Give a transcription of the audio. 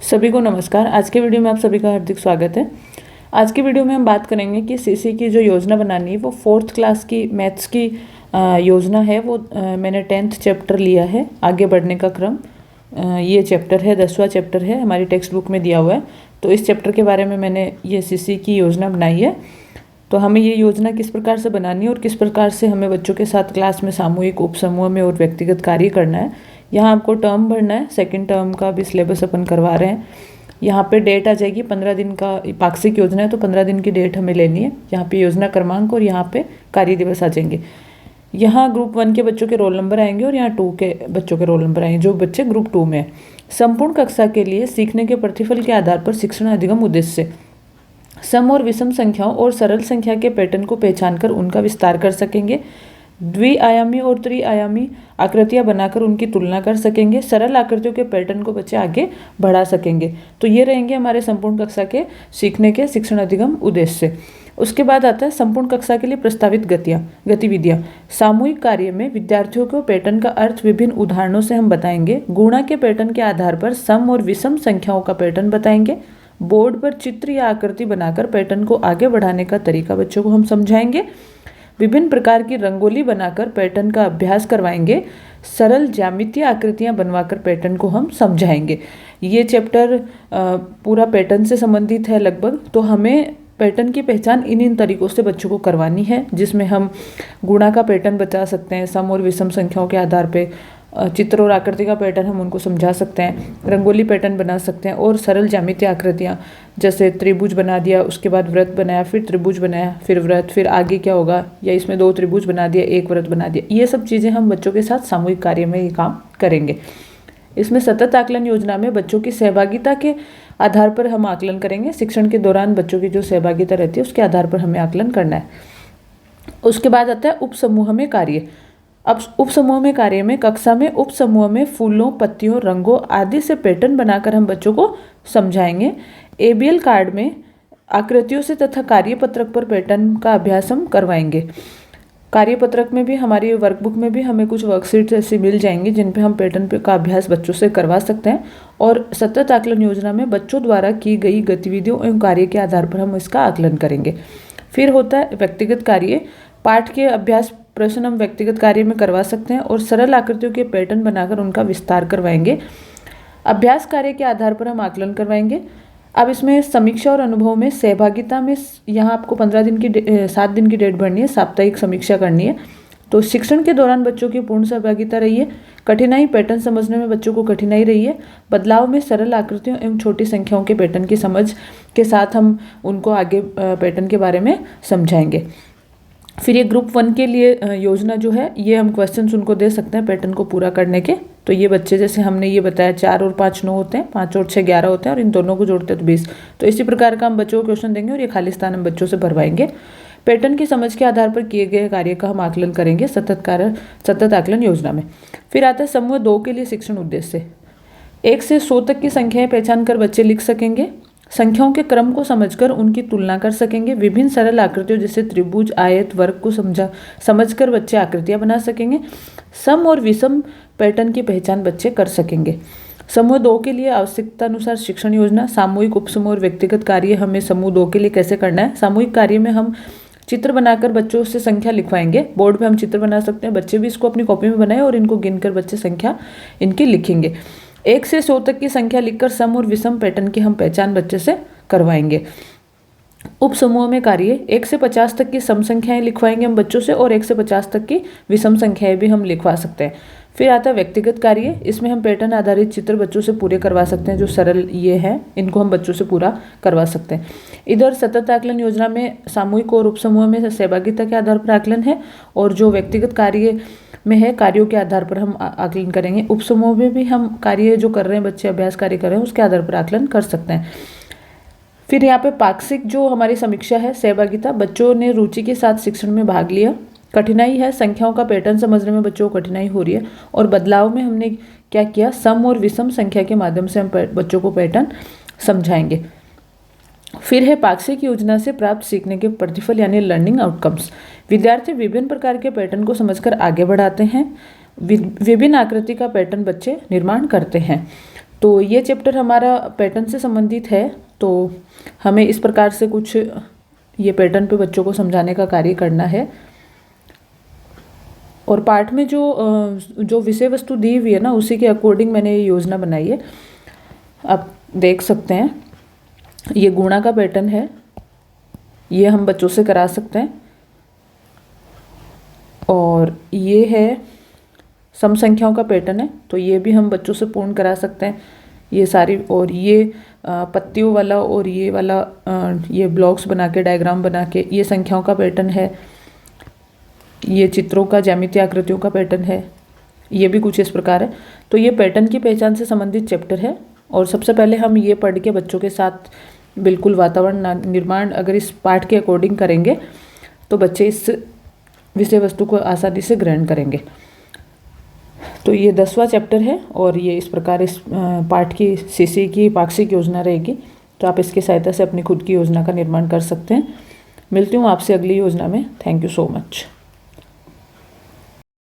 सभी को नमस्कार। आज के वीडियो में आप सभी का हार्दिक स्वागत है। आज की वीडियो में हम बात करेंगे कि सीसी की जो योजना बनानी है वो 4th क्लास की मैथ्स की योजना है। वो मैंने 10th चैप्टर लिया है, आगे बढ़ने का क्रम। ये चैप्टर है 10वां चैप्टर है, हमारी टेक्स्ट बुक में दिया हुआ है। तो इस चैप्टर के बारे में मैंने ये सीसी की योजना बनाई है। तो हमें ये योजना किस प्रकार से बनानी है और किस प्रकार से हमें बच्चों के साथ क्लास में सामूहिक, उपसमूह में और व्यक्तिगत कार्य करना है। यहाँ आपको टर्म भरना है, सेकंड टर्म का भी सिलेबस अपन करवा रहे हैं। यहाँ पे डेट आ जाएगी 15 दिन का, पाक्षिक योजना है तो 15 दिन की डेट हमें लेनी है। यहाँ पे योजना क्रमांक और यहाँ पे कार्य दिवस आ जाएंगे। यहाँ ग्रुप 1 के बच्चों के रोल नंबर आएंगे और यहाँ 2 के बच्चों के रोल नंबर आएंगे जो बच्चे ग्रुप 2 में हैं। संपूर्ण कक्षा के लिए सीखने के प्रतिफल के आधार पर शिक्षण अधिगम उद्देश्य सम और विषम संख्याओं और सरल संख्या के पैटर्न को पहचान कर उनका विस्तार कर सकेंगे। द्विआयामी और त्रिआयामी आकृतियां बनाकर उनकी तुलना कर सकेंगे। सरल आकृतियों के पैटर्न को बच्चे आगे बढ़ा सकेंगे। तो ये रहेंगे हमारे संपूर्ण कक्षा के सीखने के शिक्षण अधिगम उद्देश्य। उसके बाद आता है संपूर्ण कक्षा के लिए प्रस्तावित गतिविधियां। सामूहिक कार्य में विद्यार्थियों को पैटर्न का अर्थ विभिन्न उदाहरणों से हम बताएंगे। गुणा के पैटर्न के आधार पर सम और विषम संख्याओं का पैटर्न बताएंगे। बोर्ड पर चित्र या आकृति बनाकर पैटर्न को आगे बढ़ाने का तरीका बच्चों को हम समझाएंगे। विभिन्न प्रकार की रंगोली बनाकर पैटर्न का अभ्यास करवाएंगे। सरल ज्यामितीय आकृतियां बनवाकर पैटर्न को हम समझाएंगे। ये चैप्टर पूरा पैटर्न से संबंधित है लगभग। तो हमें पैटर्न की पहचान इन तरीकों से बच्चों को करवानी है, जिसमें हम गुणा का पैटर्न बता सकते हैं, सम और विषम संख्याओं के आधार पे चित्र और आकृति का पैटर्न हम उनको समझा सकते हैं, रंगोली पैटर्न बना सकते हैं और सरल ज्यामितीय आकृतियाँ जैसे त्रिभुज बना दिया, उसके बाद व्रत बनाया, फिर त्रिभुज बनाया, फिर व्रत, फिर आगे क्या होगा, या इसमें 2 त्रिभुज बना दिया, 1 व्रत बना दिया। ये सब चीज़ें हम बच्चों के साथ सामूहिक कार्य में ये काम करेंगे। इसमें सतत आकलन योजना में बच्चों की सहभागिता के आधार पर हम आकलन करेंगे। शिक्षण के दौरान बच्चों की जो सहभागिता रहती है उसके आधार पर हमें आकलन करना है। उसके बाद आता है उपसमूह में कार्य। अब उपसमूह में कार्य में कक्षा में उपसमूह में फूलों, पत्तियों, रंगों आदि से पैटर्न बनाकर हम बच्चों को समझाएंगे। एबीएल कार्ड में आकृतियों से तथा कार्यपत्रक पर पैटर्न का अभ्यास हम करवाएंगे। कार्यपत्रक में भी, हमारी वर्कबुक में भी हमें कुछ वर्कशीट ऐसी मिल जाएंगी जिन पे हम पैटर्न का अभ्यास बच्चों से करवा सकते हैं। और सतत आकलन योजना में बच्चों द्वारा की गई गतिविधियों एवं कार्य के आधार पर हम इसका आकलन करेंगे। फिर होता है व्यक्तिगत कार्य। पाठ के अभ्यास प्रश्न हम व्यक्तिगत कार्य में करवा सकते हैं और सरल आकृतियों के पैटर्न बनाकर उनका विस्तार करवाएंगे। अभ्यास कार्य के आधार पर हम आकलन करवाएंगे। अब इसमें समीक्षा और अनुभव में सहभागिता में यहाँ आपको 7 दिन की डेट भरनी है, साप्ताहिक समीक्षा करनी है। तो शिक्षण के दौरान बच्चों की पूर्ण सहभागिता रही है। कठिनाई, पैटर्न समझने में बच्चों को कठिनाई रही है। बदलाव में सरल आकृतियों एवं छोटी संख्याओं के पैटर्न की समझ के साथ हम उनको आगे पैटर्न के बारे में समझाएंगे। फिर ये ग्रुप 1 के लिए योजना जो है, ये हम क्वेश्चंस उनको दे सकते हैं पैटर्न को पूरा करने के। तो ये बच्चे, जैसे हमने ये बताया, 4 और 5 9 होते हैं, 5 और 6 11 होते हैं और इन दोनों को जोड़ते हैं तो 20। तो इसी प्रकार का हम बच्चों को क्वेश्चन देंगे और ये खाली स्थान हम बच्चों से भरवाएंगे। पैटर्न की समझ के आधार पर किए गए कार्य का हम आकलन करेंगे सतत आकलन योजना में। फिर आता है समूह 2 के लिए शिक्षण उद्देश्य। 1 से 100 तक की संख्याएं पहचान कर बच्चे लिख सकेंगे। संख्याओं के क्रम को समझकर उनकी तुलना कर सकेंगे। विभिन्न सरल आकृतियों जैसे त्रिभुज, आयत, वर्ग को समझकर बच्चे आकृतियां बना सकेंगे। सम और विषम पैटर्न की पहचान बच्चे कर सकेंगे। समूह 2 के लिए आवश्यकता अनुसार शिक्षण योजना। सामूहिक, उपसमूह और व्यक्तिगत कार्य हमें समूह 2 के लिए कैसे करना है। सामूहिक कार्य में हम चित्र बनाकर बच्चों से संख्या लिखवाएंगे। बोर्ड पे हम चित्र बना सकते हैं, बच्चे भी इसको अपनी कॉपी में बनाए और इनको गिनकर बच्चे संख्या इनकी लिखेंगे। 1 से 100 तक की संख्या लिखकर सम और विषम पैटर्न की हम पहचान बच्चे से करवाएंगे। उप समूह में कार्य 1 से 50 तक की सम संख्याएं लिखवाएंगे हम बच्चों से और 1 से 50 तक की विषम संख्याएं भी हम लिखवा सकते हैं। फिर आता है व्यक्तिगत कार्य। इसमें हम पैटर्न आधारित चित्र बच्चों से पूरे करवा सकते हैं। जो सरल ये है, इनको हम बच्चों से पूरा करवा सकते हैं। इधर सतत आकलन योजना में सामूहिक और उपसमूह में सहभागिता के आधार पर आकलन है और जो व्यक्तिगत कार्य में है, कार्यों के आधार पर हम आकलन करेंगे। उपसमूह में भी हम कार्य जो कर रहे हैं, बच्चे अभ्यास कार्य कर रहे हैं, उसके आधार पर आकलन कर सकते हैं। फिर यहाँ पे पाक्षिक जो हमारी समीक्षा है, सहभागिता। बच्चों ने रुचि के साथ शिक्षण में भाग लिया। कठिनाई है, संख्याओं का पैटर्न समझने में बच्चों को कठिनाई हो रही है और बदलाव में हमने क्या किया, सम और विषम संख्या के माध्यम से हम बच्चों को पैटर्न समझाएंगे। फिर है पाक्षिक योजना से प्राप्त सीखने के प्रतिफल यानी लर्निंग आउटकम्स। विद्यार्थी विभिन्न प्रकार के पैटर्न को समझकर आगे बढ़ाते हैं। विभिन्न आकृति का पैटर्न बच्चे निर्माण करते हैं। तो तो ये चैप्टर हमारा पैटर्न से संबंधित है, तो हमें इस प्रकार से कुछ ये पैटर्न पे बच्चों को समझाने का कार्य करना है। और पाठ में जो विषय वस्तु दी हुई है ना, उसी के अकॉर्डिंग मैंने ये योजना बनाई है। आप देख सकते हैं, ये गुणा का पैटर्न है, ये हम बच्चों से करा सकते हैं। और ये है सम संख्याओं का पैटर्न है, तो ये भी हम बच्चों से पूर्ण करा सकते हैं ये सारी। और ये पत्तियों वाला और ये वाला ये ब्लॉक्स बना के, डायग्राम बना के, ये संख्याओं का पैटर्न है। ये चित्रों का, ज्यामितीय आकृतियों का पैटर्न है, ये भी कुछ इस प्रकार है। तो ये पैटर्न की पहचान से संबंधित चैप्टर है। और सबसे पहले हम ये पढ़ के बच्चों के साथ बिल्कुल वातावरण निर्माण अगर इस पाठ के अकॉर्डिंग करेंगे तो बच्चे इस विषय वस्तु को आसानी से ग्रहण करेंगे। तो ये 10वां चैप्टर है और ये इस प्रकार इस पाठ की सीसी की पाक्षिक योजना रहेगी। तो आप इसकी सहायता से अपनी खुद की योजना का निर्माण कर सकते हैं। मिलती हूँ आपसे अगली योजना में। Thank you so much.